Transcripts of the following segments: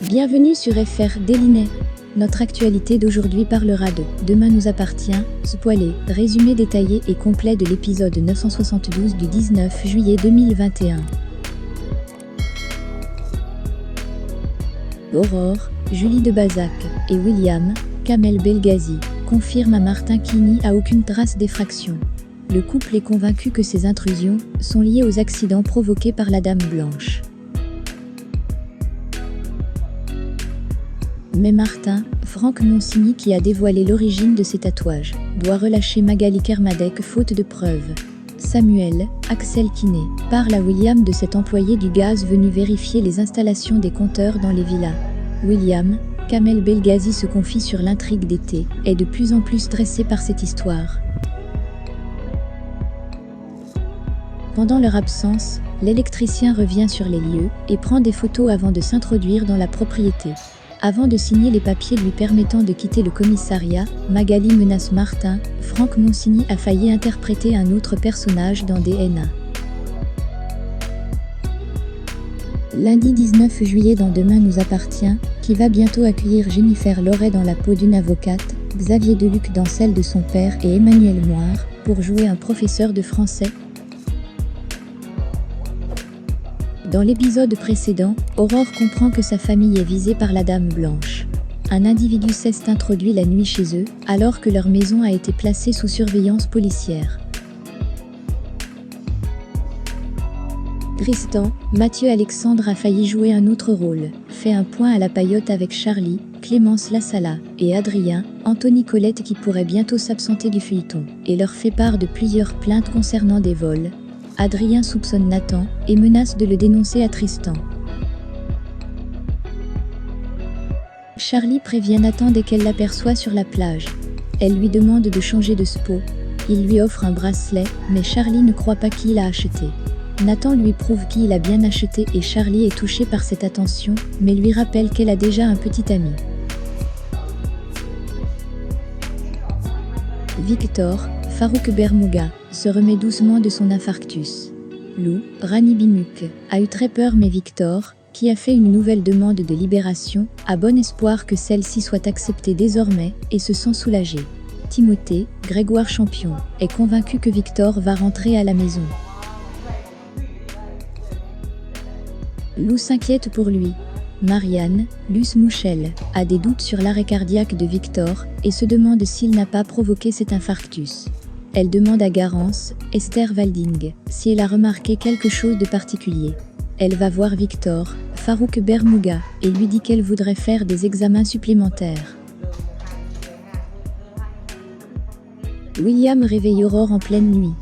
Bienvenue sur FR Délinet. Notre actualité d'aujourd'hui parlera de Demain nous appartient, spoilé, résumé détaillé et complet de l'épisode 972 du 19 juillet 2021. Aurore, Julie de Bazac et William, Kamel Belghazi, confirment à Martin qu'il n'y a aucune trace d'effraction. Le couple est convaincu que ces intrusions sont liées aux accidents provoqués par la Dame Blanche. Mais Martin, Franck Monsigny qui a dévoilé l'origine de ces tatouages, doit relâcher Magali Kermadec faute de preuves. Samuel, Axel Kiné, parle à William de cet employé du gaz venu vérifier les installations des compteurs dans les villas. William, Kamel Belghazi se confie sur l'intrigue d'été, est de plus en plus stressé par cette histoire. Pendant leur absence, l'électricien revient sur les lieux et prend des photos avant de s'introduire dans la propriété. Avant de signer les papiers lui permettant de quitter le commissariat, Magali menace Martin. Franck Monsigny a failli interpréter un autre personnage dans DNA. Lundi 19 juillet dans Demain nous appartient, qui va bientôt accueillir Jennifer Loret dans la peau d'une avocate, Xavier Deluc dans celle de son père et Emmanuel Moire, pour jouer un professeur de français. Dans l'épisode précédent, Aurore comprend que sa famille est visée par la Dame Blanche. Un individu s'est introduit la nuit chez eux, alors que leur maison a été placée sous surveillance policière. Tristan, Mathieu Alexandre a failli jouer un autre rôle, fait un point à la paillote avec Charlie, Clémence Lassala et Adrien, Anthony Colette qui pourrait bientôt s'absenter du feuilleton, et leur fait part de plusieurs plaintes concernant des vols. Adrien soupçonne Nathan et menace de le dénoncer à Tristan. Charlie prévient Nathan dès qu'elle l'aperçoit sur la plage. Elle lui demande de changer de spo. Il lui offre un bracelet, mais Charlie ne croit pas qu'il a acheté. Nathan lui prouve qu'il a bien acheté et Charlie est touché par cette attention, mais lui rappelle qu'elle a déjà un petit ami. Victor, Farouk Bermouga, se remet doucement de son infarctus. Lou, Rani Bimuk, a eu très peur mais Victor, qui a fait une nouvelle demande de libération, a bon espoir que celle-ci soit acceptée désormais et se sent soulagé. Timothée, Grégoire Champion, est convaincu que Victor va rentrer à la maison. Lou s'inquiète pour lui. Marianne, Luce Mouchel, a des doutes sur l'arrêt cardiaque de Victor et se demande s'il n'a pas provoqué cet infarctus. Elle demande à Garance, Esther Walding, si elle a remarqué quelque chose de particulier. Elle va voir Victor, Farouk Bermouga, et lui dit qu'elle voudrait faire des examens supplémentaires. William réveille Aurore en pleine nuit.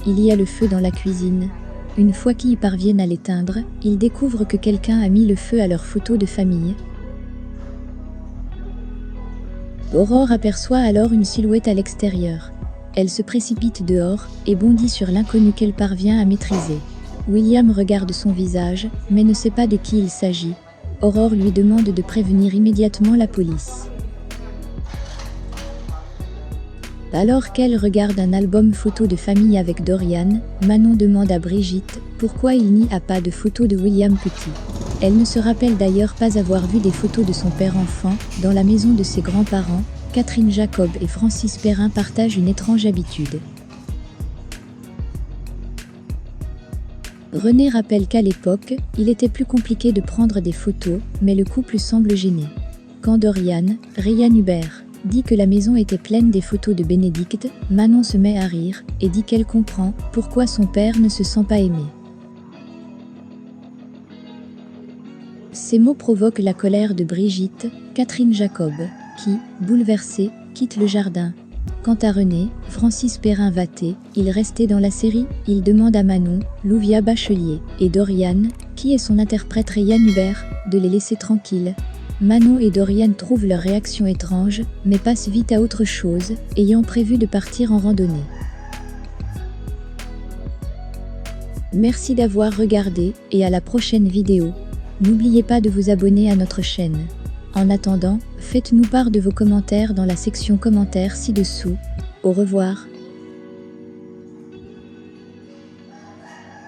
Il y a le feu dans la cuisine. Une fois qu'ils parviennent à l'éteindre, ils découvrent que quelqu'un a mis le feu à leur photo de famille. Aurore aperçoit alors une silhouette à l'extérieur. Elle se précipite dehors et bondit sur l'inconnu qu'elle parvient à maîtriser. William regarde son visage, mais ne sait pas de qui il s'agit. Aurore lui demande de prévenir immédiatement la police. Alors qu'elle regarde un album photo de famille avec Dorian, Manon demande à Brigitte pourquoi il n'y a pas de photo de William petit. Elle ne se rappelle d'ailleurs pas avoir vu des photos de son père enfant dans la maison de ses grands-parents. Catherine Jacob et Francis Perrin partagent une étrange habitude. René rappelle qu'à l'époque, il était plus compliqué de prendre des photos, mais le couple semble gêné. Quand Dorian, Ryan Hubert, dit que la maison était pleine des photos de Bénédicte, Manon se met à rire et dit qu'elle comprend pourquoi son père ne se sent pas aimé. Ces mots provoquent la colère de Brigitte, Catherine Jacob, qui, bouleversé, quitte le jardin. Quant à René, Francis Perrin vaté, il restait dans la série, il demande à Manon, Louvia Bachelier, et Dorian, qui est son interprète Ryan Hubert, de les laisser tranquilles. Manon et Dorian trouvent leur réaction étrange, mais passent vite à autre chose, ayant prévu de partir en randonnée. Merci d'avoir regardé, et à la prochaine vidéo. N'oubliez pas de vous abonner à notre chaîne. En attendant, faites-nous part de vos commentaires dans la section commentaires ci-dessous. Au revoir.